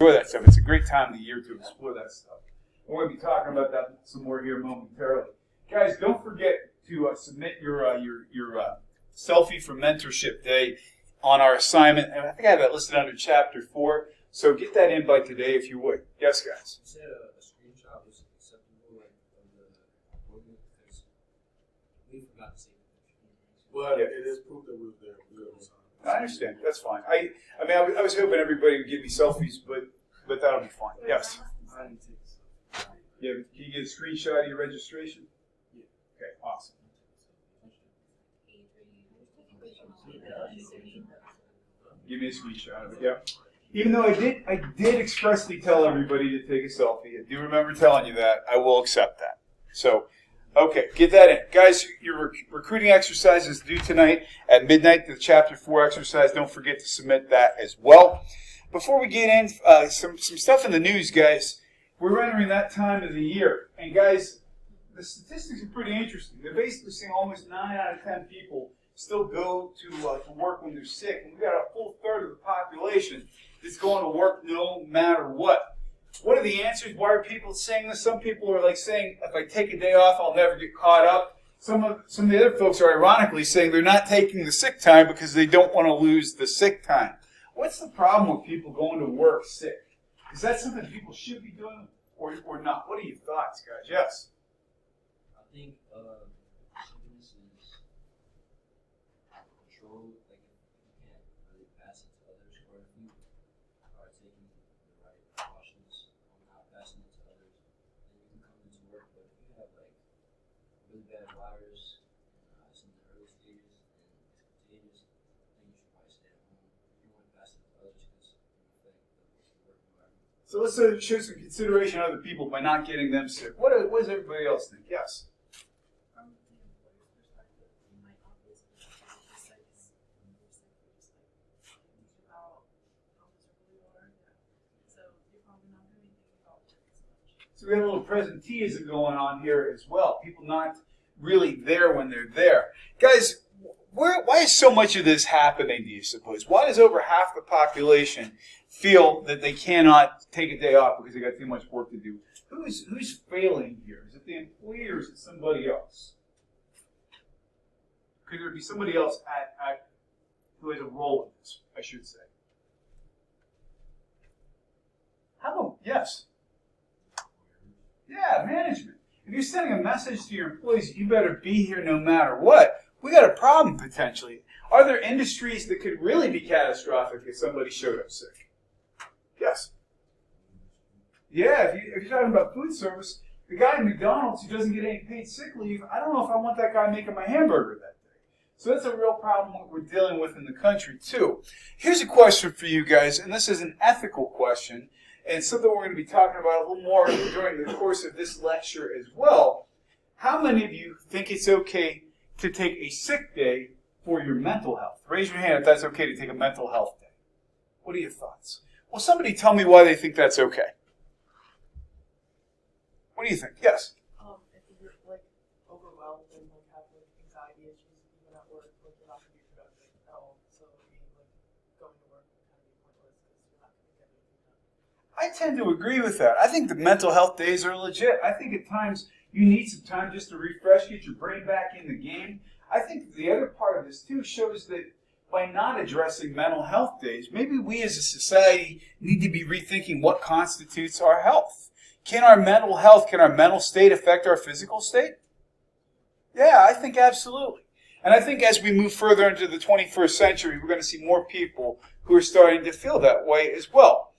Enjoy that stuff. It's a great time of the year to explore that stuff. We're going to be talking about that some more here momentarily. Guys, don't forget to submit your selfie for Mentorship Day on our assignment. And I think I have that listed under Chapter 4. So get that in by today if you would. Yes, guys? You said a screenshot was acceptable of the appointment because we forgot to say that. Well, yeah. It is proof that we were there. I understand. That's fine. I was hoping everybody would give me selfies, but that'll be fine. Yes. Yeah. Can you get a screenshot of your registration? Yeah. Okay. Awesome. Give me a screenshot of it. Yeah. Even though I did expressly tell everybody to take a selfie. I do remember telling you that. I will accept that. So. Okay, get that in. Guys, your recruiting exercise is due tonight at midnight. The Chapter 4 exercise, don't forget to submit that as well. Before we get in, some stuff in the news, guys. We're entering that time of the year. And guys, the statistics are pretty interesting. They're basically saying almost 9 out of 10 people still go to work when they're sick. And we've got a full third of the population that's going to work no matter what. What are the answers? Why are people saying this? Some people are like saying, if I take a day off, I'll never get caught up. Some of the other folks are ironically saying they're not taking the sick time because they don't want to lose the sick time. What's the problem with people going to work sick? Is that something people should be doing or not? What are your thoughts, guys? Yes? I think sickness is controlled. Like, you can't really pass it to others, or if you are taking the right precautions on not passing it to others, then you can come into work. But if you have like really bad virus, it's in the early stages and it's contagious, I think you should probably stay at home. You don't want to pass it to others because it can affect the work environment. So let's show some consideration of other people by not getting them sick. What does everybody else think? Yes? From the employer's perspective, you might not be as much sick as you're sick, you're just like thinking about how miserable you are. Yeah. So you're probably not going to be thinking about work as much. So we have a little presenteeism going on here as well. People not really there when they're there. Guys, why is so much of this happening, do you suppose? Why does over half the population feel that they cannot take a day off because they got too much work to do? Who's failing here? Is it the employee or is it somebody else? Could there be somebody else who has a role in this, I should say? How about, yes? Yeah, management. If you're sending a message to your employees, you better be here no matter what, we got a problem potentially. Are there industries that could really be catastrophic if somebody showed up sick? Yes. Yeah, if you're talking about food service, the guy at McDonald's who doesn't get any paid sick leave, I don't know if I want that guy making my hamburger that day. So that's a real problem that we're dealing with in the country too. Here's a question for you guys, and this is an ethical question, and something we're going to be talking about a little more during the course of this lecture as well. How many of you think it's okay to take a sick day for your mental health? Raise your hand if that's okay to take a mental health day. What are your thoughts? Well, somebody tell me why they think that's okay. What do you think? Yes? If you're like overwhelmed and like have like anxiety issues even at work, like you're not going to be productive at all. So being like going to work will kind of be pointless because you're not going to get anything done. I tend to agree with that. I think the mental health days are legit. I think at times you need some time just to refresh, get your brain back in the game. I think the other part of this too shows that by not addressing mental health days, maybe we as a society need to be rethinking what constitutes our health. Can our mental health, can our mental state affect our physical state? Yeah, I think absolutely. And I think as we move further into the 21st century, we're going to see more people who are starting to feel that way as well.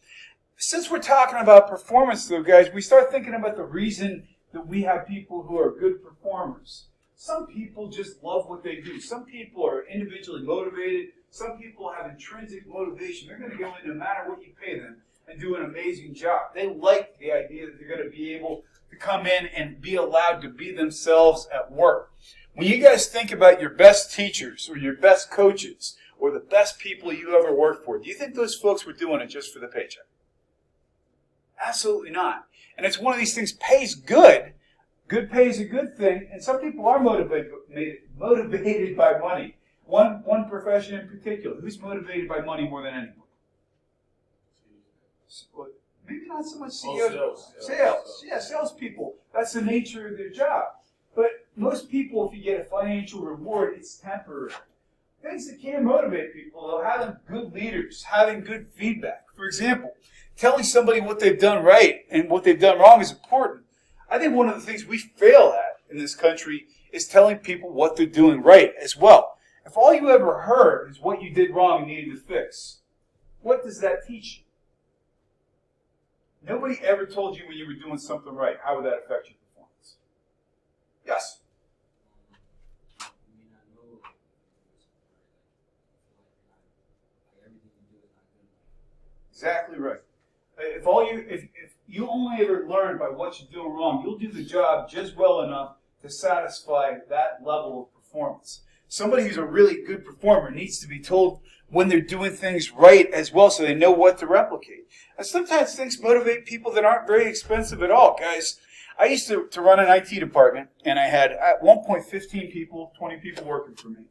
Since we're talking about performance though, guys, we start thinking about the reason that we have people who are good performers. Some people just love what they do. Some people are individually motivated. Some people have intrinsic motivation. They're going to go in no matter what you pay them and do an amazing job. They like the idea that they're going to be able to come in and be allowed to be themselves at work. When you guys think about your best teachers or your best coaches or the best people you ever worked for, do you think those folks were doing it just for the paycheck? Absolutely not. And it's one of these things, pays good. Good pay is a good thing, and some people are motivated by money. One profession in particular, who's motivated by money more than anyone? not so much Oh, CEOs. sales. Yeah, salespeople. That's the nature of their job. But most people, if you get a financial reward, it's temporary. Things that can motivate people, though, having good leaders, having good feedback. For example, telling somebody what they've done right and what they've done wrong is important. I think one of the things we fail at in this country is telling people what they're doing right as well. If all you ever heard is what you did wrong and needed to fix, what does that teach you? Nobody ever told you when you were doing something right. How would that affect your performance? Yes? You may not know like, everything you do is not good enough. Exactly right. If you only ever learn by what you're doing wrong, you'll do the job just well enough to satisfy that level of performance. Somebody who's a really good performer needs to be told when they're doing things right as well so they know what to replicate. And sometimes things motivate people that aren't very expensive at all. Guys, I used to run an IT department, and I had at one point 15 people, 20 people working for me.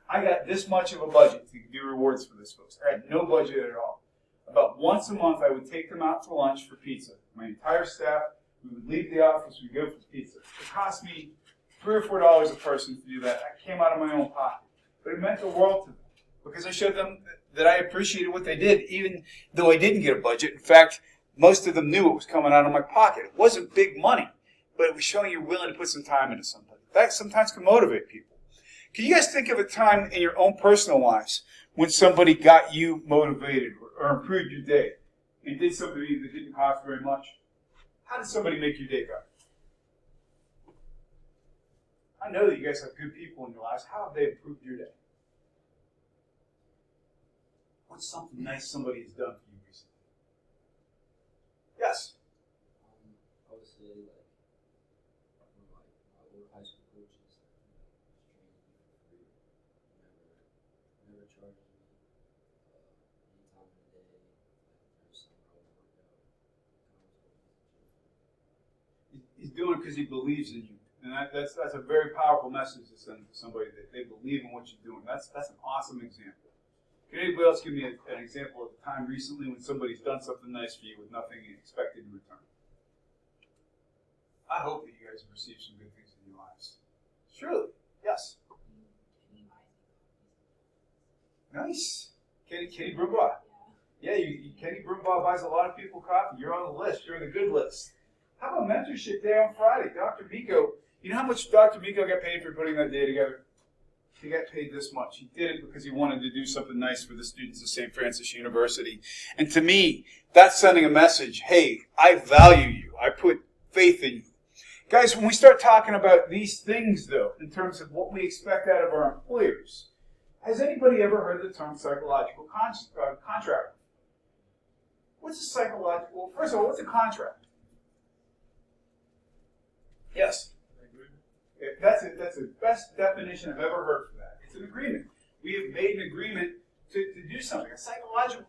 I got this much of a budget to do rewards for those folks. I had no budget at all. About once a month, I would take them out to lunch for pizza. My entire staff, we would leave the office, we'd go for pizza. It cost me $3 or $4 a person to do that. I came out of my own pocket. But it meant the world to them because I showed them that I appreciated what they did, even though I didn't get a budget. In fact, most of them knew it was coming out of my pocket. It wasn't big money, but it was showing you're willing to put some time into something. That sometimes can motivate people. Can you guys think of a time in your own personal lives when somebody got you motivated or improved your day and did something that didn't cost very much? How did somebody make your day better? I know that you guys have good people in your lives. How have they improved your day? What's something nice somebody has done for you recently? Yes? I would say like one of my old high school coaches was training me for free. Never charged me any time of the day. Like every summer I would work out. He's doing it because he believes in you. And that's a very powerful message to send to somebody that they believe in what you're doing. That's an awesome example. Can anybody else give me an example of a time recently when somebody's done something nice for you with nothing expected in return? I hope that you guys have received some good things in your lives. Surely. Yes. Nice. Kenny Brumbaugh. Yeah, Kenny Brumbaugh buys a lot of people coffee. You're on the list. You're on the good list. How about mentorship day on Friday? Dr. Miko, you know how much Dr. Miko got paid for putting that day together? He got paid this much. He did it because he wanted to do something nice for the students of St. Francis University. And to me, that's sending a message, hey, I value you. I put faith in you. Guys, when we start talking about these things, though, in terms of what we expect out of our employers, has anybody ever heard the term psychological contract? What's a psychological? First of all, what's a contract? Yes. That's the best definition I've ever heard for that. It's an agreement. We have made an agreement to do something. A psychological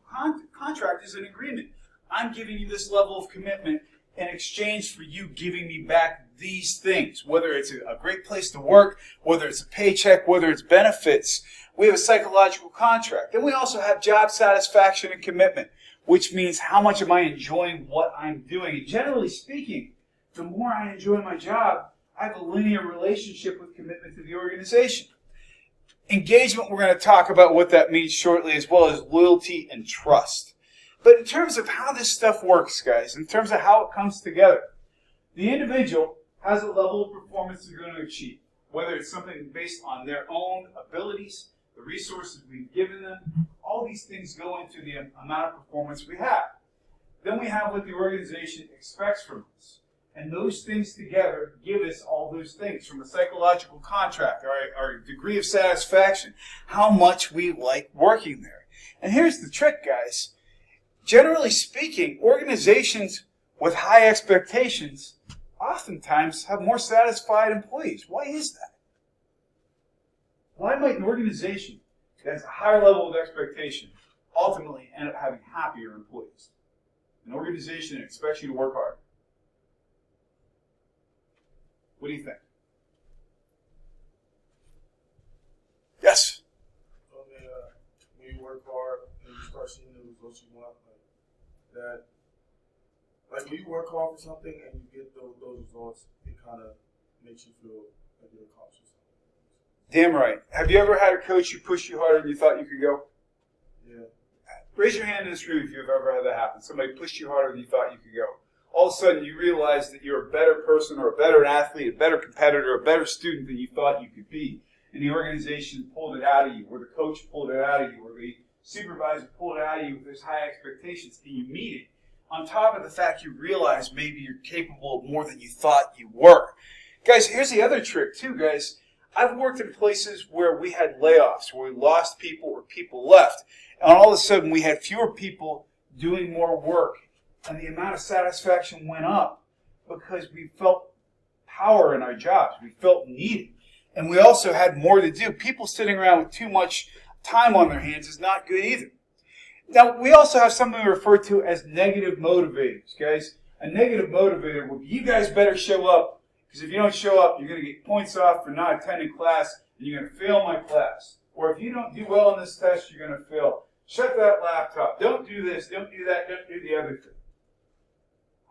contract is an agreement. I'm giving you this level of commitment in exchange for you giving me back these things, whether it's a great place to work, whether it's a paycheck, whether it's benefits. We have a psychological contract. Then we also have job satisfaction and commitment, which means how much am I enjoying what I'm doing. And generally speaking, the more I enjoy my job, I have a linear relationship with commitment to the organization. Engagement, we're going to talk about what that means shortly, as well as loyalty and trust. But in terms of how this stuff works, guys, in terms of how it comes together, the individual has a level of performance they're going to achieve, whether it's something based on their own abilities, the resources we've given them, all these things go into the amount of performance we have. Then we have what the organization expects from us. And those things together give us all those things, from a psychological contract, our degree of satisfaction, how much we like working there. And here's the trick, guys. Generally speaking, organizations with high expectations oftentimes have more satisfied employees. Why is that? Why might an organization that has a higher level of expectation ultimately end up having happier employees? An organization that expects you to work hard. What do you think? Yes? When you work hard and you start seeing the results you want, like that, Like when you work hard for something and you get those results, it kind of makes you feel like you're accomplished something. Damn right. Have you ever had a coach who pushed you harder than you thought you could go? Yeah. Raise your hand in this room if you've ever had that happen. Somebody pushed you harder than you thought you could go. All of a sudden you realize that you're a better person or a better athlete, a better competitor, a better student than you thought you could be. And the organization pulled it out of you, or the coach pulled it out of you, or the supervisor pulled it out of you with those high expectations, and you meet it. On top of the fact you realize maybe you're capable of more than you thought you were. Guys, here's the other trick too, guys. I've worked in places where we had layoffs, where we lost people or people left. And all of a sudden we had fewer people doing more work. And the amount of satisfaction went up because we felt power in our jobs. We felt needed. And we also had more to do. People sitting around with too much time on their hands is not good either. Now, we also have something we refer to as negative motivators, guys. A negative motivator would be, you guys better show up, because if you don't show up, you're going to get points off for not attending class, and you're going to fail my class. Or if you don't do well on this test, you're going to fail. Shut that laptop. Don't do this. Don't do that. Don't do the other thing.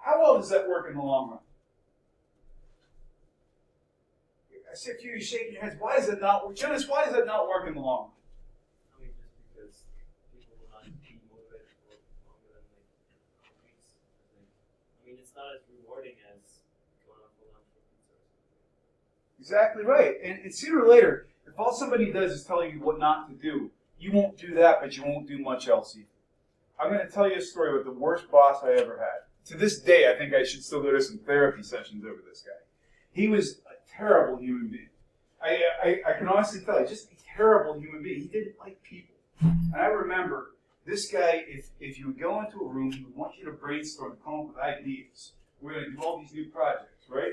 How well does that work in the long run? I see a few of you shaking your heads. Why does it not work? Jonas, why does that not work in the long run? I mean, just because people will not be motivated for longer than like weeks. I mean, it's not as rewarding as going on for lunch or pizza or something. Exactly right. And sooner or later, if all somebody does is tell you what not to do, you won't do that, but you won't do much else either. I'm going to tell you a story about the worst boss I ever had. To this day, I think I should still go to some therapy sessions over this guy. He was a terrible human being. I can honestly tell you, just a terrible human being. He didn't like people. And I remember this guy, if you would go into a room, he would want you to brainstorm, come up with ideas. We're going to do all these new projects, right?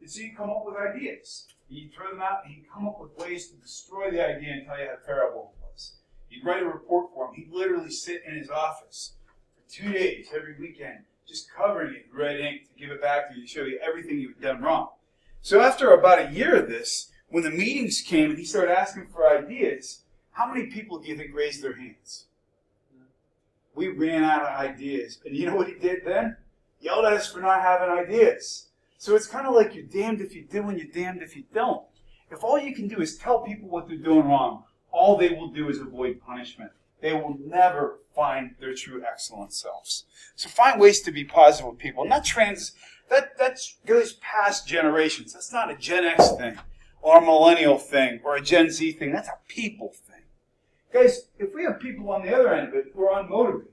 And so you come up with ideas. You throw them out, and he'd come up with ways to destroy the idea and tell you how terrible it was. You'd write a report for him. He'd literally sit in his office for 2 days every weekend, just covering it in red ink to give it back to you, to show you everything you've done wrong. So after about a year of this, when the meetings came and he started asking for ideas, how many people do you think raised their hands? We ran out of ideas. And you know what he did then? Yelled at us for not having ideas. So it's kind of like you're damned if you do and you're damned if you don't. If all you can do is tell people what they're doing wrong, all they will do is avoid punishment. They will never find their true excellent selves. So find ways to be positive with people. And that goes past generations. That's not a Gen X thing, or a millennial thing, or a Gen Z thing. That's a people thing. Guys, if we have people on the other end of it who are unmotivated,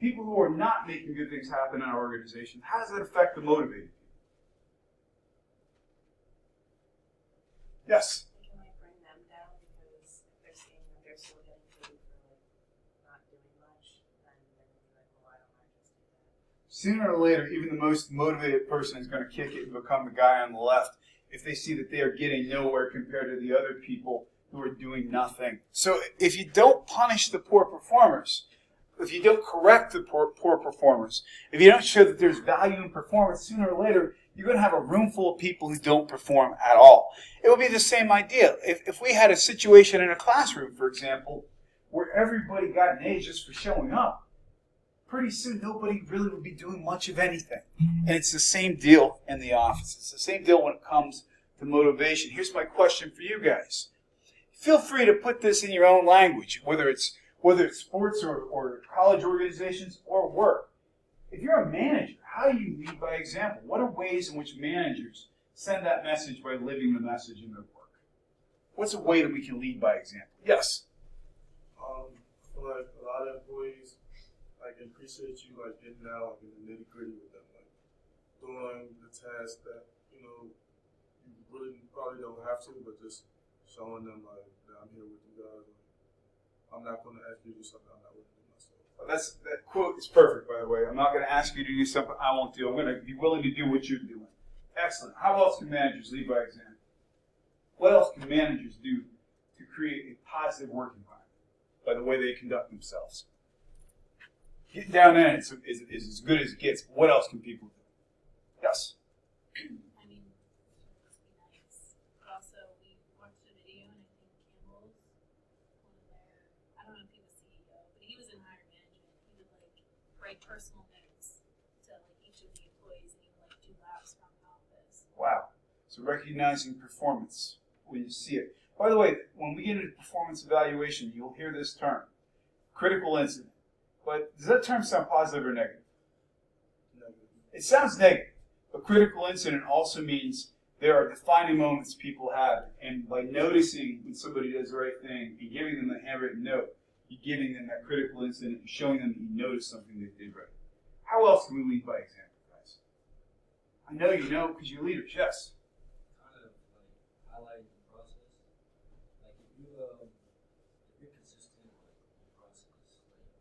people who are not making good things happen in our organization, how does that affect the motivated people? Yes? It can like bring them down because if they're seeing that they're still getting paid for like not doing much, then they're gonna be like, well, why don't I just do that? Sooner or later, even the most motivated person is going to kick it and become the guy on the left if they see that they are getting nowhere compared to the other people who are doing nothing. So if you don't punish the poor performers, if you don't correct the poor performers, if you don't show that there's value in performance, sooner or later, you're going to have a room full of people who don't perform at all. It would be the same idea. If we had a situation in a classroom, for example, where everybody got an A just for showing up, pretty soon nobody really would be doing much of anything. And it's the same deal in the office. It's the same deal when it comes to motivation. Here's my question for you guys. Feel free to put this in your own language, whether it's sports or college organizations or work. If you're a manager, how do you lead by example? What are ways in which managers send that message by living the message in their work? What's a way that we can lead by example? Yes? I feel like a lot of employees like appreciate you like getting down like in the nitty gritty with them, like doing the task that you really probably don't have to, but just showing them like that I'm here with you guys. I'm not going to ask you to do something I'm not willing to do myself. That quote is perfect, by the way. I'm not going to ask you to do something I won't do. I'm going to be willing to do what you're doing. Excellent. How else can managers lead by example? What else can managers do to create a positive work environment by the way they conduct themselves? Getting down in it is as good as it gets. What else can people do? Yes? I mean, it must be nice. But also, we watched a video, and I think Campbell's one of their, I don't know if he was CEO, but he was in higher management. He would like write personal notes to like each of of the employees and even like 2 laps around the office. Wow. So recognizing performance when you see it. By the way, when we get into performance evaluation, you'll hear this term, critical incident. But does that term sound positive or negative? Negative. It sounds negative, but critical incident also means there are defining moments people have, and by noticing when somebody does the right thing and giving them a handwritten note, you're giving them that critical incident and showing them that you noticed something they did right. How else can we lead by example, guys? I know you know because you're leaders, yes. Kind of like highlighting the process. Like if you're consistent like in the process, like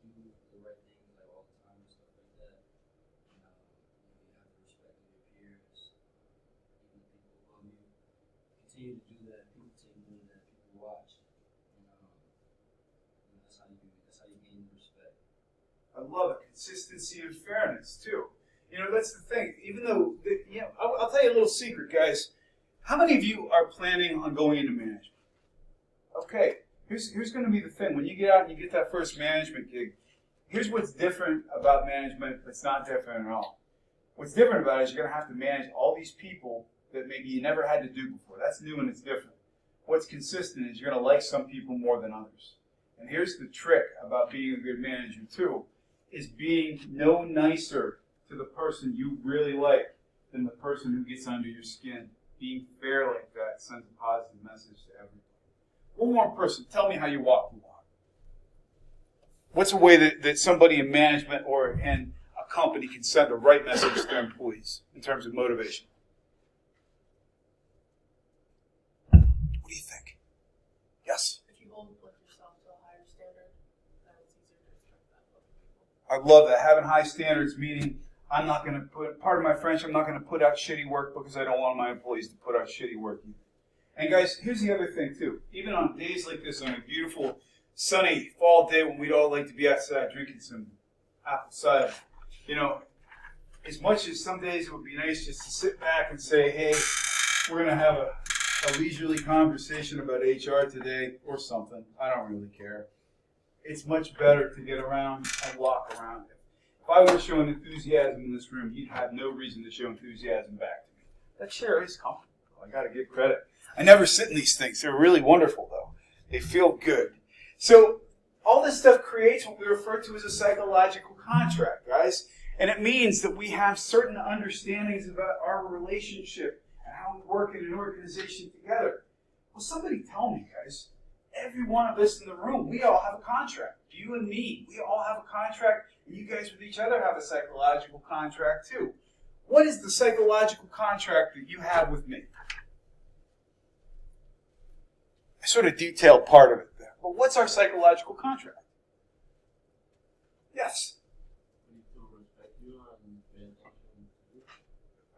you do the right things like all the time and stuff like that. And you have the respect of your peers, even the people above you. Continue to do that. People take note of that. People watch. And that's how you gain respect. I love it. Consistency and fairness, too. You know, that's the thing. Even though, I'll tell you a little secret, guys. How many of you are planning on going into management? Okay, here's going to be the thing. When you get out and you get that first management gig, here's what's different about management that's not different at all. What's different about it is you're going to have to manage all these people that maybe you never had to do before. That's new and it's different. What's consistent is you're going to like some people more than others. And here's the trick about being a good manager, too, is being no nicer to the person you really like than the person who gets under your skin. Being fair like that sends a positive message to everybody. One more person, tell me how you walk the walk. What's a way that somebody in management or in a company can send the right message to their employees in terms of motivation? What do you think? Yes? If you hold yourself to a higher standard, then it's easier to expect that of other people. I love that. Having high standards, meaning I'm not going to put, pardon my French, I'm not going to put out shitty work because I don't want my employees to put out shitty work either. And guys, here's the other thing too. Even on days like this, on a beautiful, sunny fall day when we'd all like to be outside drinking some apple cider, you know, as much as some days it would be nice just to sit back and say, hey, we're going to have a leisurely conversation about HR today or something. I don't really care. It's much better to get around and walk around it. If I were showing enthusiasm in this room, you'd have no reason to show enthusiasm back to me. That chair is comfortable. I got to give credit. I never sit in these things. They're really wonderful, though. They feel good. So all this stuff creates what we refer to as a psychological contract, guys. And it means that we have certain understandings about our relationship and how we work in an organization together. Well, somebody tell me, guys. Every one of us in the room, we all have a contract. You and me, we all have a contract. And you guys with each other have a psychological contract too. What is the psychological contract that you have with me? I sort of detailed part of it there. But what's our psychological contract? Yes?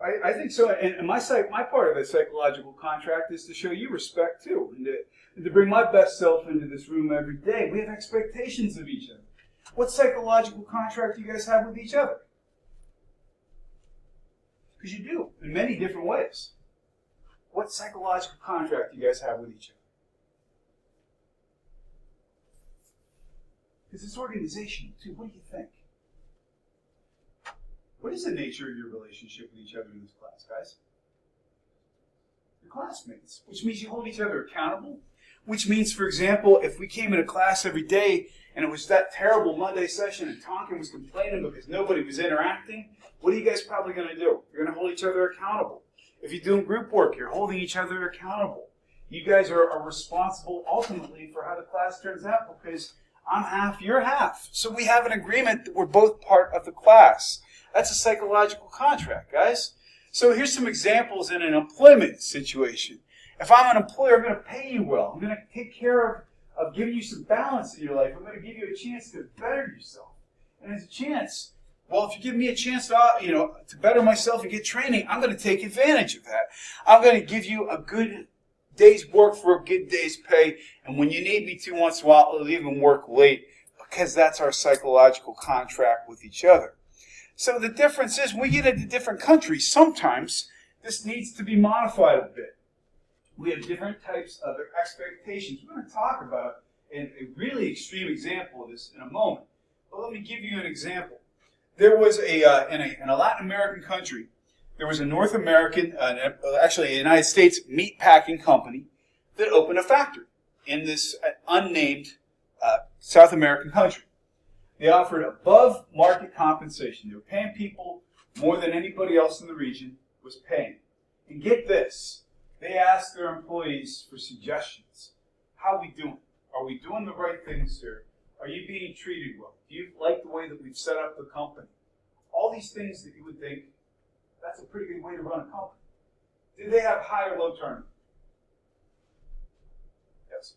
I think so. And my part of the psychological contract is to show you respect too. And to bring my best self into this room every day. We have expectations of each other. What psychological contract do you guys have with each other? Because you do, in many different ways. What psychological contract do you guys have with each other? Because it's organizational too. What do you think? What is the nature of your relationship with each other in this class, guys? You're classmates, which means you hold each other accountable. Which means, for example, if we came into class every day and it was that terrible Monday session and Tonkin was complaining because nobody was interacting, what are you guys probably going to do? You're going to hold each other accountable. If you're doing group work, you're holding each other accountable. You guys are responsible ultimately for how the class turns out because I'm half, you're half. So we have an agreement that we're both part of the class. That's a psychological contract, guys. So here's some examples in an employment situation. If I'm an employer, I'm going to pay you well. I'm going to take care of giving you some balance in your life. I'm going to give you a chance to better yourself. And as a chance, well, if you give me a chance to better myself and get training, I'm going to take advantage of that. I'm going to give you a good day's work for a good day's pay. And when you need me to once in a while, I'll even work late because that's our psychological contract with each other. So the difference is when we get into different countries, sometimes this needs to be modified a bit. We have different types of expectations. We're going to talk about a really extreme example of this in a moment. But let me give you an example. There was in a Latin American country, there was a North American, actually a United States meat packing company that opened a factory in this unnamed South American country. They offered above market compensation. They were paying people more than anybody else in the region was paying. And get this, they asked their employees for suggestions. How are we doing? Are we doing the right things here? Are you being treated well? Do you like the way that we've set up the company? All these things that you would think, that's a pretty good way to run a company. Did they have high or low turnover? Yes.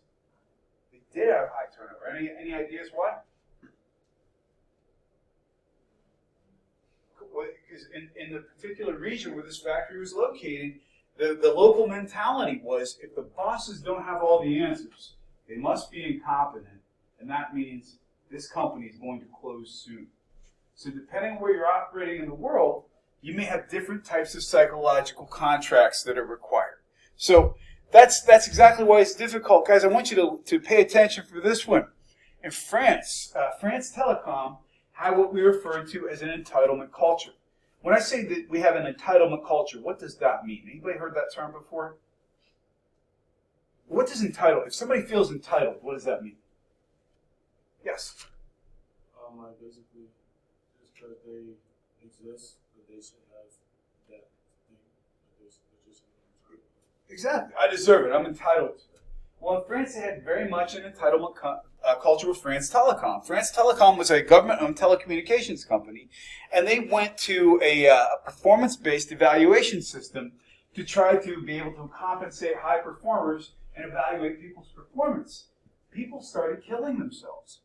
They did have high turnover. Any ideas why? Because in the particular region where this factory was located, the local mentality was, if the bosses don't have all the answers, they must be incompetent, and that means this company is going to close soon. So depending on where you're operating in the world, you may have different types of psychological contracts that are required. So that's exactly why it's difficult. Guys, I want you to pay attention for this one. In France, France Telecom had what we refer to as an entitlement culture. When I say that we have an entitlement culture, what does that mean? Anybody heard that term before? What does entitled? If somebody feels entitled, what does that mean? Yes. Like basically, just because they exist, that they should have that thing. Just Exactly. I deserve it. I'm entitled to it. Well, in France, they had very much an entitlement culture with France Telecom. France Telecom was a government-owned telecommunications company, and they went to a performance-based evaluation system to try to be able to compensate high performers and evaluate people's performance. People started killing themselves.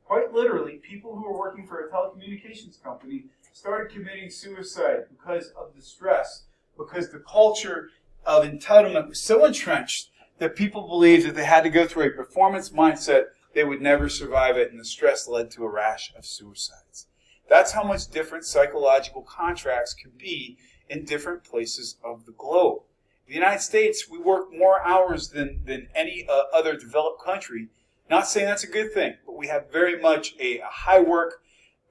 Quite literally, people who were working for a telecommunications company started committing suicide because of the stress, because the culture of entitlement was so entrenched that people believed that they had to go through a performance mindset, they would never survive it, and the stress led to a rash of suicides. That's how much different psychological contracts can be in different places of the globe. In the United States, we work more hours than any other developed country. Not saying that's a good thing, but we have very much a high work.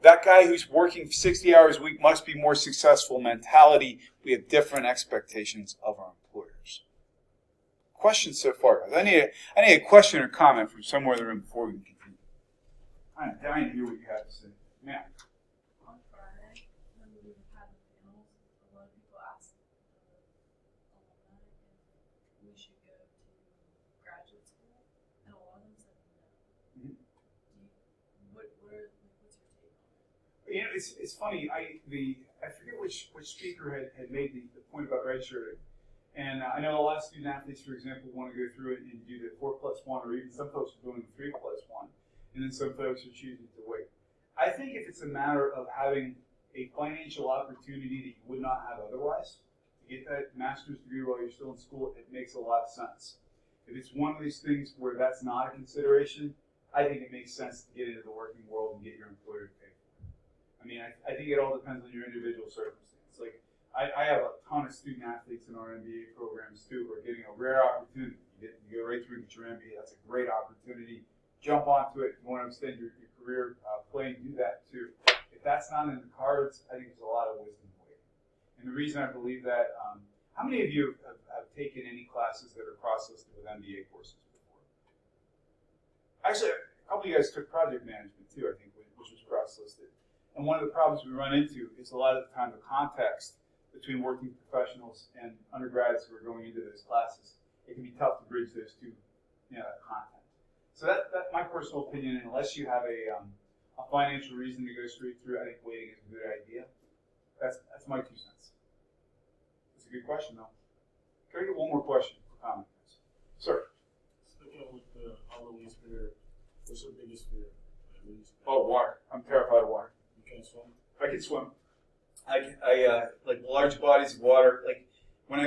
That guy who's working 60 hours a week must be more successful mentality. We have different expectations of our employers. Questions so far? I need a question or comment from somewhere in the room before we continue. I'm dying to hear what you have to say. Ma'am. On Friday, when we had the panels, a lot of people asked alumni if we should go to graduate school, and a lot of them said no. Mhm. What's your take on it? You know, it's funny. I forget which speaker had made the point about redshirting. And I know a lot of student athletes, for example, want to go through it and do the 4+1, or even some folks are doing the 3+1, and then some folks are choosing to wait. I think if it's a matter of having a financial opportunity that you would not have otherwise, to get that master's degree while you're still in school, it makes a lot of sense. If it's one of these things where that's not a consideration, I think it makes sense to get into the working world and get your employer to pay for it. I mean, I think it all depends on your individual circumstance. Like, I have a ton of student athletes in our MBA programs too who are getting a rare opportunity. You go right through and get your MBA. That's a great opportunity. Jump onto it. If you want to extend your career playing, do that too. If that's not in the cards, I think there's a lot of wisdom waiting. And the reason I believe that, how many of you have taken any classes that are cross-listed with MBA courses before? Actually, a couple of you guys took project management too, I think, which was cross-listed. And one of the problems we run into is a lot of the time the context between working professionals and undergrads who are going into those classes. It can be tough to bridge those two, that content. So that's my personal opinion. And unless you have a financial reason to go straight through, I think waiting is a good idea. That's my 2 cents. That's a good question, though. Can I get one more question for comment? Sir. Sticking with the Halloween spirit, what's your biggest fear? Oh, water. I'm terrified of water. You can't swim? I can swim. I like large bodies of water. Like when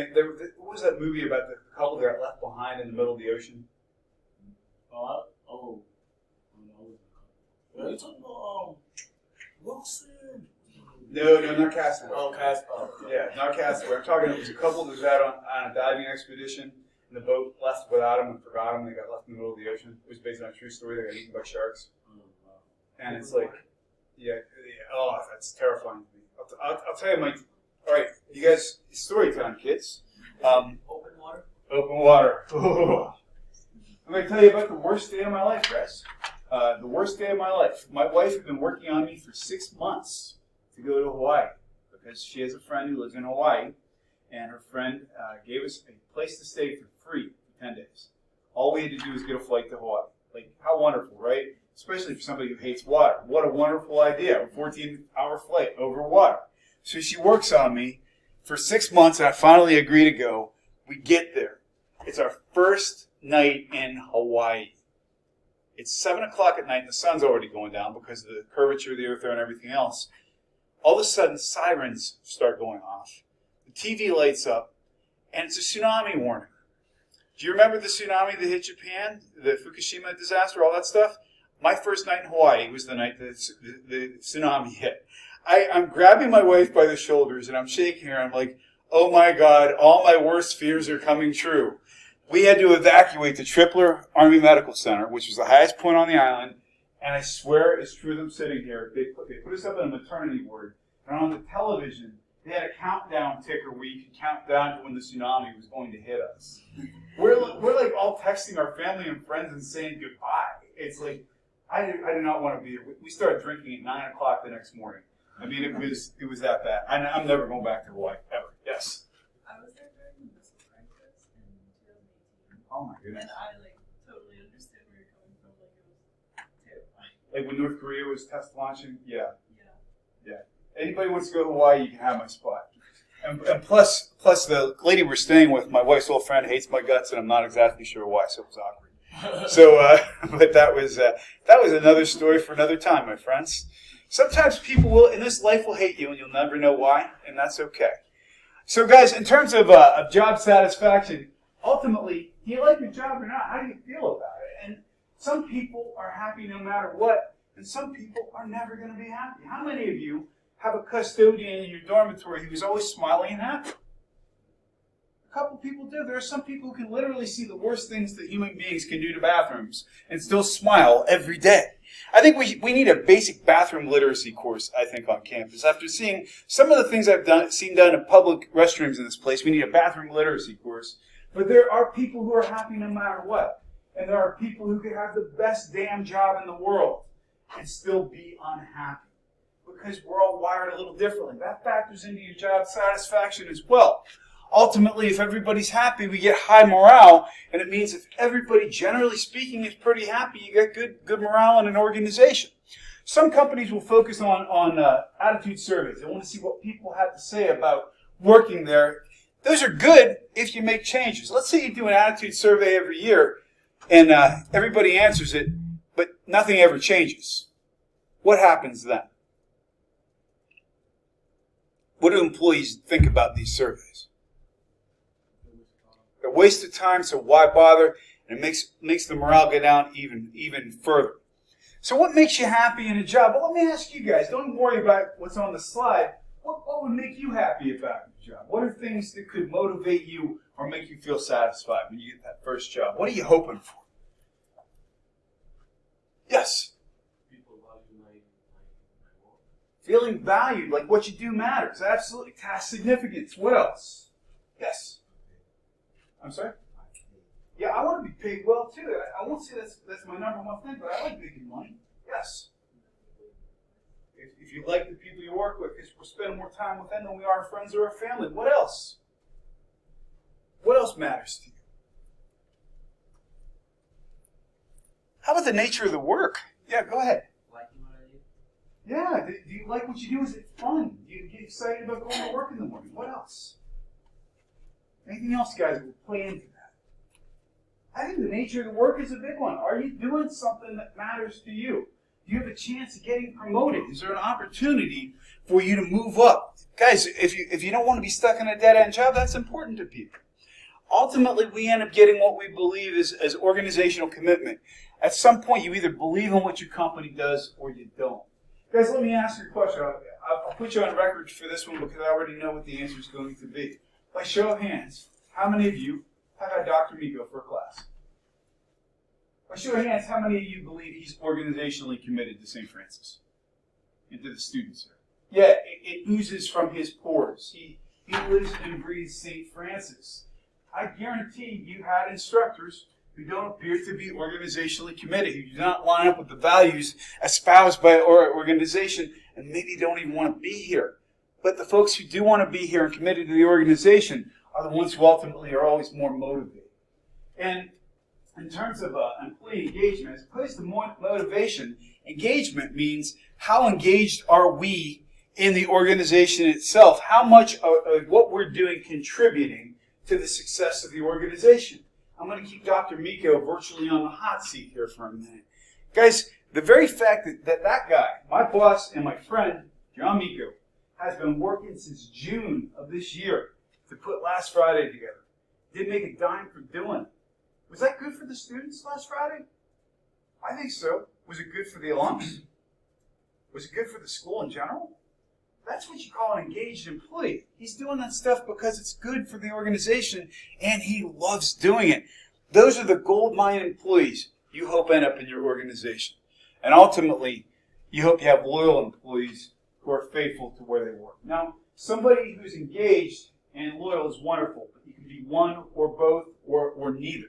what was that movie about the couple that got left behind in the middle of the ocean? No. Are you talking about Wilson? No, not Castaway. Oh, Castaway. Oh, yeah, not Castaway. I'm talking. It was a couple that was out on a diving expedition, and the boat left without them and forgot them. They got left in the middle of the ocean. It was based on a true story. They got eaten by sharks. Wow. And it's like, Yeah. Oh, that's terrifying to me. I'll tell you, Mike. All right, you guys, story time, kids. Open water. Open water. I'm going to tell you about the worst day of my life, guys. The worst day of my life. My wife had been working on me for 6 months to go to Hawaii because she has a friend who lives in Hawaii, and her friend gave us a place to stay for free for 10 days. All we had to do was get a flight to Hawaii. Like, how wonderful, right? Especially for somebody who hates water. What a wonderful idea. A 14-hour flight over water. So she works on me for 6 months, and I finally agree to go. We get there. It's our first night in Hawaii. It's 7 o'clock at night, and the sun's already going down because of the curvature of the earth there and everything else. All of a sudden, sirens start going off. The TV lights up, and it's a tsunami warning. Do you remember the tsunami that hit Japan? The Fukushima disaster, all that stuff? My first night in Hawaii was the night that the tsunami hit. I'm grabbing my wife by the shoulders, and I'm shaking her. I'm like, oh my God, all my worst fears are coming true. We had to evacuate the Tripler Army Medical Center, which was the highest point on the island, and I swear it's true them sitting here. They put us up in a maternity ward, and on the television, they had a countdown ticker where you could count down to when the tsunami was going to hit us. We're like all texting our family and friends and saying goodbye. It's like, I do not want to be here. We started drinking at 9 o'clock the next morning. I mean, it was that bad. I'm never going back to Hawaii, ever. Yes? I was there during the missile crisis in 2018. Oh my goodness. And I totally understand where you're coming from. It was terrifying. Like when North Korea was test launching? Yeah. Yeah. Anybody wants to go to Hawaii, you can have my spot. And plus the lady we're staying with, my wife's old friend, hates my guts, and I'm not exactly sure why, so it was awkward. So, but that was another story for another time, my friends. Sometimes people will, in this life, will hate you, and you'll never know why, and that's okay. So, guys, in terms of job satisfaction, ultimately, do you like your job or not? How do you feel about it? And some people are happy no matter what, and some people are never going to be happy. How many of you have a custodian in your dormitory who is always smiling and happy? A couple people do. There are some people who can literally see the worst things that human beings can do to bathrooms and still smile every day. I think we need a basic bathroom literacy course, I think, on campus. After seeing some of the things I've seen done in public restrooms in this place, we need a bathroom literacy course. But there are people who are happy no matter what. And there are people who could have the best damn job in the world and still be unhappy. Because we're all wired a little differently. That factors into your job satisfaction as well. Ultimately, if everybody's happy, we get high morale, and it means if everybody, generally speaking, is pretty happy, you get good morale in an organization. Some companies will focus on attitude surveys. They want to see what people have to say about working there. Those are good if you make changes. Let's say you do an attitude survey every year, and everybody answers it, but nothing ever changes. What happens then? What do employees think about these surveys? They're a waste of time, so why bother? And it makes the morale go down even further. So what makes you happy in a job? Well, let me ask you guys. Don't worry about what's on the slide. What would make you happy about your job? What are things that could motivate you or make you feel satisfied when you get that first job? What are you hoping for? Yes? People value my work. Feeling valued, like what you do matters. Absolutely. Task significance. What else? Yes? I'm sorry? Yeah, I want to be paid well, too. I won't say that's my number one thing, but I like making money. Yes? If you like the people you work with, because we're spending more time with them than we are our friends or our family. What else? What else matters to you? How about the nature of the work? Yeah, go ahead. Liking what I do? Yeah, do you like what you do? Is it fun? Do you get excited about going to work in the morning? What else? Anything else, guys, will play into that? I think the nature of the work is a big one. Are you doing something that matters to you? Do you have a chance of getting promoted? Is there an opportunity for you to move up? Guys, if you don't want to be stuck in a dead-end job, that's important to people. Ultimately, we end up getting what we believe is as organizational commitment. At some point, you either believe in what your company does or you don't. Guys, let me ask you a question. I'll put you on record for this one because I already know what the answer is going to be. By show of hands, how many of you have had Dr. Miko for a class? By show of hands, how many of you believe he's organizationally committed to St. Francis? into the students here. Yeah, it oozes from his pores. He lives and breathes St. Francis. I guarantee you had instructors who don't appear to be organizationally committed, who do not line up with the values espoused by our organization, and maybe don't even want to be here. But the folks who do want to be here and committed to the organization are the ones who ultimately are always more motivated. And in terms of employee engagement, as opposed to motivation, engagement means how engaged are we in the organization itself? How much of what we're doing contributing to the success of the organization? I'm going to keep Dr. Miko virtually on the hot seat here for a minute. Guys, the very fact that guy, my boss and my friend, John Miko, has been working since June of this year to put last Friday together. Didn't make a dime for doing it. Was that good for the students last Friday? I think so. Was it good for the alums? Was it good for the school in general? That's what you call an engaged employee. He's doing that stuff because it's good for the organization and he loves doing it. Those are the gold mine employees you hope end up in your organization. And ultimately, you hope you have loyal employees who are faithful to where they work. Now, somebody who's engaged and loyal is wonderful, but you can be one or both or neither.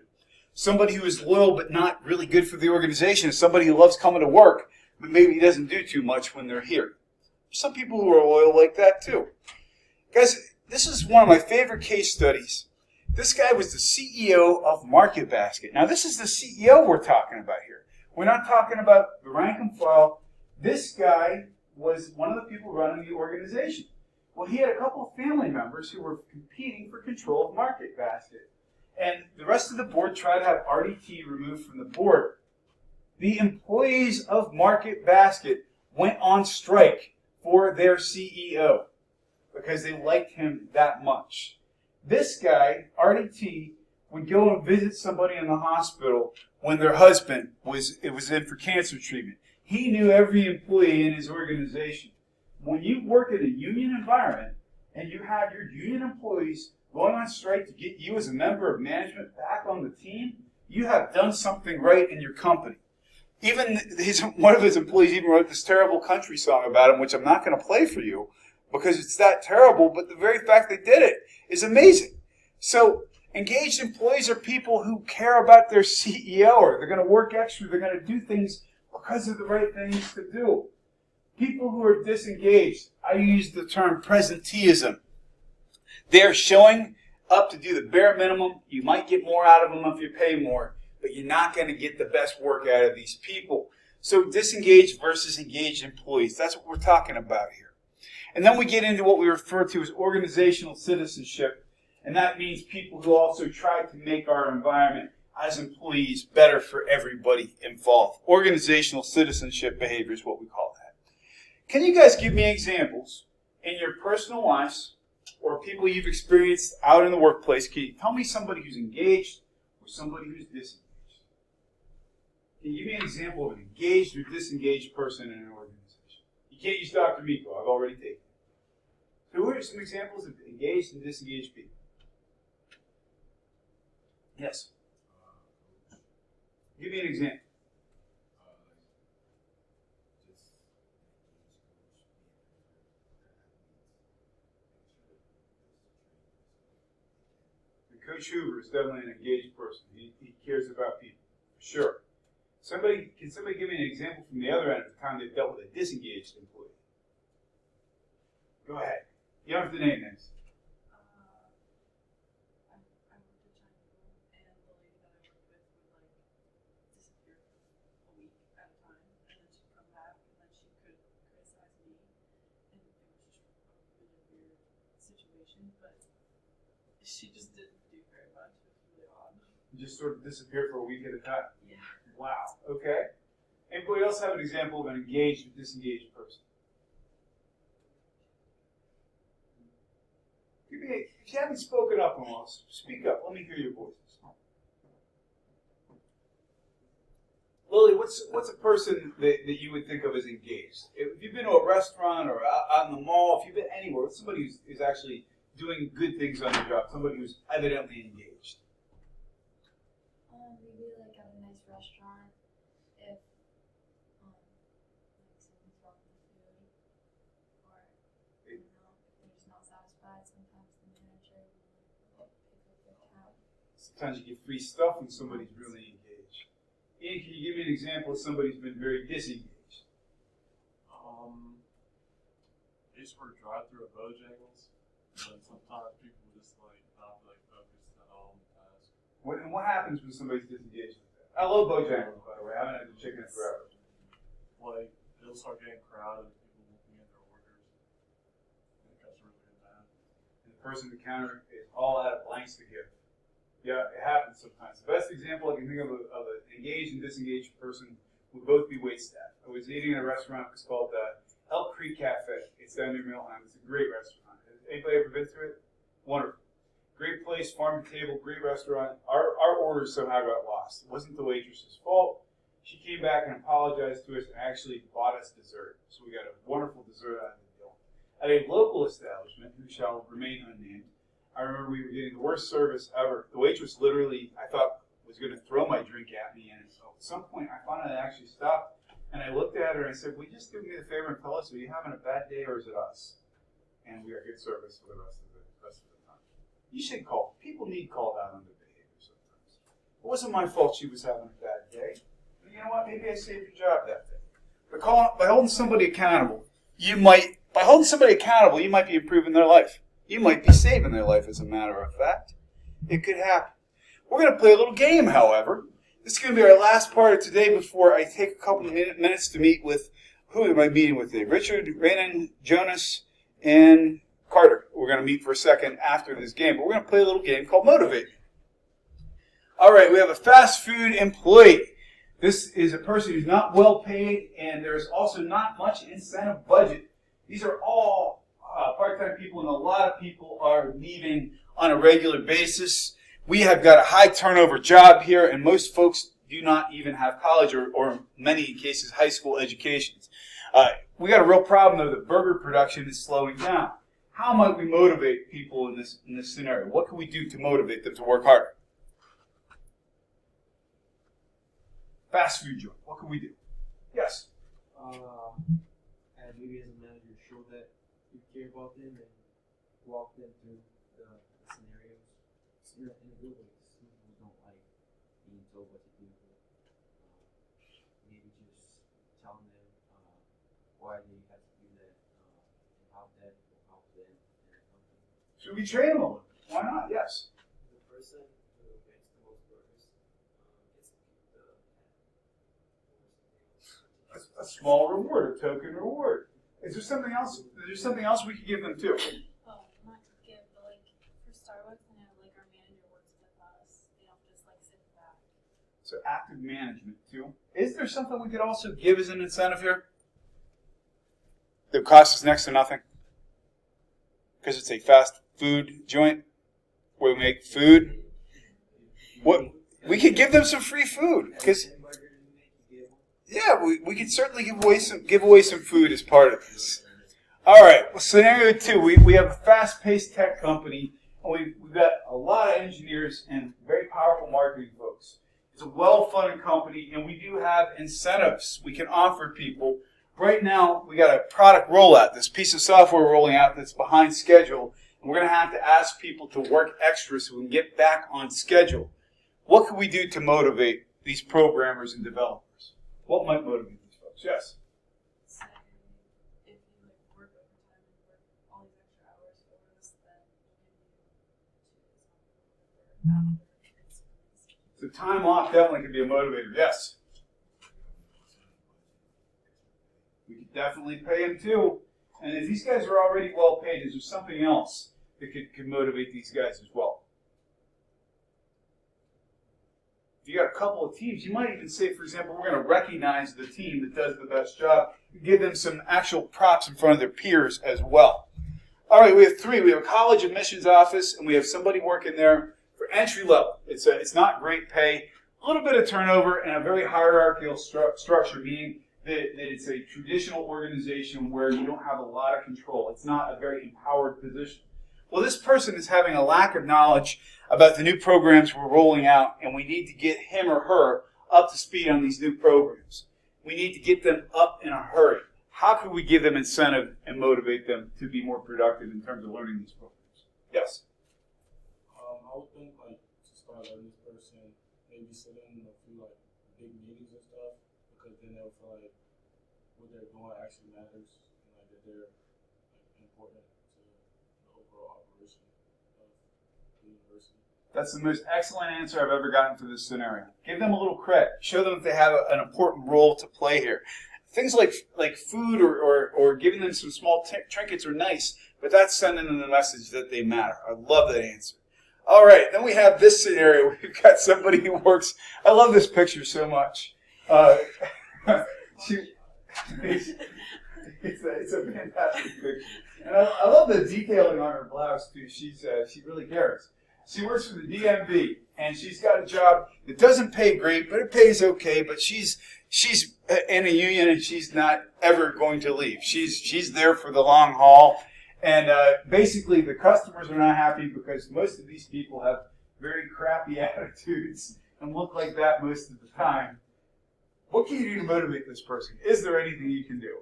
Somebody who is loyal but not really good for the organization is somebody who loves coming to work, but maybe doesn't do too much when they're here. There's some people who are loyal like that too. Guys, this is one of my favorite case studies. This guy was the CEO of Market Basket. Now, this is the CEO we're talking about here. We're not talking about the rank and file. This guy was one of the people running the organization. Well, he had a couple of family members who were competing for control of Market Basket. And the rest of the board tried to have RDT removed from the board. The employees of Market Basket went on strike for their CEO because they liked him that much. This guy, RDT, would go and visit somebody in the hospital when their husband was in for cancer treatment. He knew every employee in his organization. When you work in a union environment and you have your union employees going on strike to get you as a member of management back on the team, you have done something right in your company. Even one of his employees even wrote this terrible country song about him, which I'm not going to play for you because it's that terrible, but the very fact they did it is amazing. So engaged employees are people who care about their CEO, or they're going to work extra, they're going to do things because of the right things to do. People who are disengaged, I use the term presenteeism. They're showing up to do the bare minimum. You might get more out of them if you pay more, but you're not going to get the best work out of these people. So disengaged versus engaged employees, that's what we're talking about here. And then we get into what we refer to as organizational citizenship, and that means people who also try to make our environment as employees better for everybody involved. Organizational citizenship behavior is what we call that. Can you guys give me examples in your personal lives or people you've experienced out in the workplace? Can you tell me somebody who's engaged or somebody who's disengaged? Can you give me an example of an engaged or disengaged person in an organization? You can't use Dr. Miko. I've already taken it. So who are some examples of engaged and disengaged people? Yes. Give me an example. Coach Hoover is definitely an engaged person. He cares about people, for sure. Can somebody give me an example from the other end of the time they've dealt with a disengaged employee? Go ahead. You don't have to name names. I worked at China, and the lady that I worked with would disappear a week at a time, and then she'd come back, and then she could criticize me, and it was just a really weird situation, but she just didn't do very much. It was really odd. You just sort of disappear for a week at a time. Yeah. Wow. Okay. Anybody else have an example of an engaged or disengaged person? If you haven't spoken up in a while, speak up. Let me hear your voices. Lily, what's a person that you would think of as engaged? If you've been to a restaurant or out in the mall, if you've been anywhere, what's somebody who's actually doing good things on their job, somebody who's evidently engaged? Maybe like at a nice restaurant, if like something's wrong with the food, Sometimes you get free stuff when somebody's really engaged. Ian, can you give me an example of somebody who's been very disengaged? I used to work drive-through at Bojangles, but sometimes people just like not like focused at all on the task. What happens when somebody's disengaged like that? I love Bojangles, by the way. I haven't had the chicken in forever. Like it'll start getting crowded, people looking at their orders, and the customers get mad. And the person at the counter is all out of blanks to give. Yeah, it happens sometimes. The best example I can think of an engaged and disengaged person would both be waitstaff. I was eating at a restaurant. It's called Elk Creek Cafe. It's down near Millheim. It's a great restaurant. Has anybody ever been to it? Wonderful. Great place, farm to table, great restaurant. Our orders somehow got lost. It wasn't the waitress's fault. She came back and apologized to us and actually bought us dessert. So we got a wonderful dessert out of the deal. At a local establishment, who shall remain unnamed, I remember we were getting the worst service ever. The waitress literally, I thought, was going to throw my drink at me. And so at some point, I finally actually stopped. And I looked at her and I said, will you just do me the favor and tell us, are you having a bad day or is it us? And we got good service for the rest of the time. You should call. People need called out on their behavior sometimes. It wasn't my fault she was having a bad day. But you know what? Maybe I saved your job that day. But by holding somebody accountable, you might be improving their life. You might be saving their life, as a matter of fact. It could happen. We're going to play a little game, however. This is going to be our last part of today before I take a couple of minutes to meet with, who am I meeting with today? Richard, Raymond, Jonas, and Carter. We're going to meet for a second after this game. But we're going to play a little game called Motivate Me. All right, we have a fast food employee. This is a person who's not well paid, and there's also not much incentive budget. These are all part-time people, and a lot of people are leaving on a regular basis. We have got a high turnover job here, and most folks do not even have college or many cases high school educations. We got a real problem though that burger production is slowing down. How might we motivate people in this scenario? What can we do to motivate them to work harder? Fast food joint. What can we do? Yes. And maybe as a manager, show that you care about them and walk them through the scenarios in a good way. Some people don't like being told what to do. Maybe just telling them why they have to do that and how that will help them in the company. Should we train them a little? Why not? Yes. The person who makes the most burgers gets to keep the A small reward, a token reward. Is there something else? We could give them too? Oh, not give, but like for Starbucks, I know like our manager works with us. They don't just like sit back. So active management too. Is there something we could also give as an incentive here? That costs us next to nothing? Because it's a fast food joint where we make food. What we could give them some free food because. Yeah, we could certainly give away some food as part of this. All right, well, scenario 2, we have a fast-paced tech company, and we've got a lot of engineers and very powerful marketing folks. It's a well-funded company, and we do have incentives we can offer people. Right now, we got a product rollout, this piece of software rolling out that's behind schedule, and we're going to have to ask people to work extra so we can get back on schedule. What can we do to motivate these programmers and developers? What might motivate these folks? Yes? So if you like work overtime and work all these extra hours for us, then we'll give you 2 days off or whatever. So time off definitely could be a motivator. Yes? We could definitely pay them too. And if these guys are already well paid, is there something else that could motivate these guys as well? If you got a couple of teams, you might even say, for example, we're going to recognize the team that does the best job, give them some actual props in front of their peers as well. All right, we have 3. We have a college admissions office, and we have somebody working there for entry level. It's not great pay, a little bit of turnover, and a very hierarchical structure, meaning that it's a traditional organization where you don't have a lot of control. It's not a very empowered position. Well, this person is having a lack of knowledge about the new programs we're rolling out, and we need to get him or her up to speed on these new programs. We need to get them up in a hurry. How can we give them incentive and motivate them to be more productive in terms of learning these programs? Yes? I would think like just start learning this person, maybe sit in a few like big meetings and stuff, because then they'll feel like what they're doing actually matters, and like that they're like, important to the overall operation of the university. That's the most excellent answer I've ever gotten for this scenario. Give them a little credit. Show them that they have an important role to play here. Things like food or giving them some small trinkets are nice, but that's sending them the message that they matter. I love that answer. All right, then we have this scenario. We've got somebody who works. I love this picture so much. It's a fantastic picture. And I love the detailing on her blouse, too. She really cares. She works for the DMV, and she's got a job that doesn't pay great, but it pays okay. But she's in a union, and she's not ever going to leave. She's there for the long haul. And basically, the customers are not happy because most of these people have very crappy attitudes and look like that most of the time. What can you do to motivate this person? Is there anything you can do?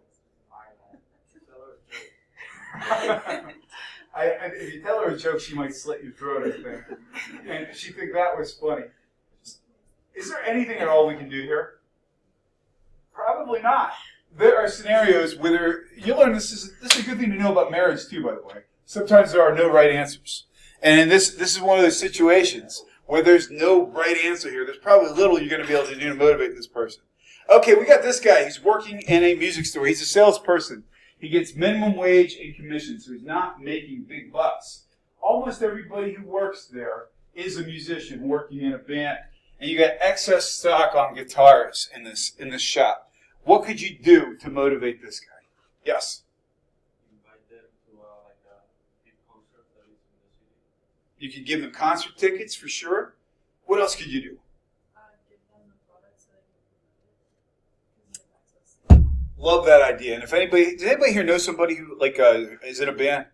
If you tell her a joke, she might slit your throat, I think. And she think that was funny. Is there anything at all we can do here? Probably not. There are scenarios where you learn this is a good thing to know about marriage too, by the way. Sometimes there are no right answers. And this is one of those situations where there's no right answer here. There's probably little you're going to be able to do to motivate this person. Okay, we got this guy. He's working in a music store. He's a salesperson. He gets minimum wage and commission, so he's not making big bucks. Almost everybody who works there is a musician working in a band, and you got excess stock on guitars in this shop. What could you do to motivate this guy? Yes? Invite them to a big concert that is in the city. You could give them concert tickets for sure. What else could you do? Give them the products so they can promote it. Because you have access. Love that idea. And does anybody here know somebody who is in a band?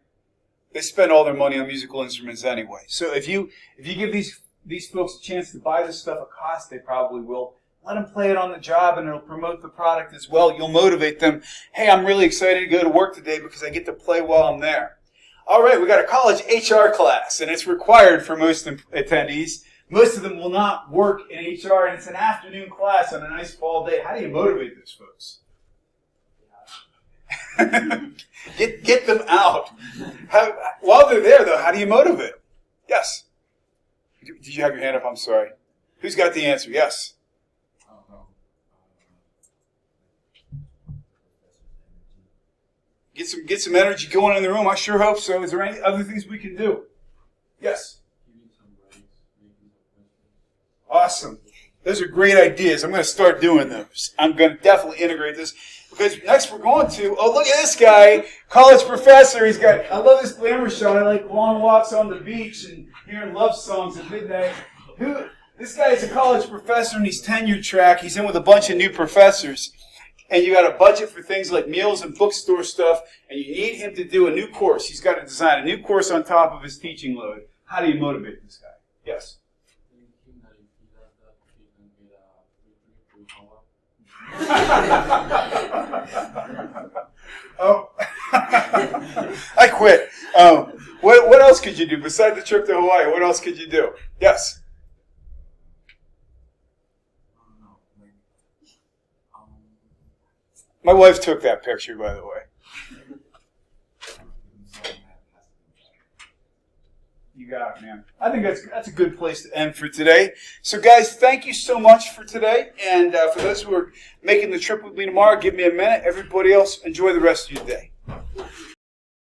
They spend all their money on musical instruments anyway. So if you give these folks a chance to buy this stuff at cost, they probably will. Let them play it on the job, and it'll promote the product as well. You'll motivate them. Hey, I'm really excited to go to work today because I get to play while I'm there. All right, we got a college HR class, and it's required for most attendees. Most of them will not work in HR, and it's an afternoon class on a nice fall day. How do you motivate those folks? Get them out. While they're there, though, how do you motivate them? Yes. Did you have your hand up? I'm sorry. Who's got the answer? Yes. Get some energy going in the room. I sure hope so. Is there any other things we can do? Yes. Awesome. Those are great ideas. I'm going to start doing those. I'm going to definitely integrate this because next we're going to, look at this guy, college professor. I love this glamour shot. I like long walks on the beach and hearing love songs at midnight. This guy is a college professor and he's tenure track. He's in with a bunch of new professors. And you got a budget for things like meals and bookstore stuff, and you need him to do a new course. He's got to design a new course on top of his teaching load. How do you motivate this guy? Yes? Oh, I quit. What else could you do besides the trip to Hawaii? What else could you do? Yes? My wife took that picture, by the way. You got it, man. I think that's a good place to end for today. So, guys, thank you so much for today. And for those who are making the trip with me tomorrow, give me a minute. Everybody else, enjoy the rest of your day.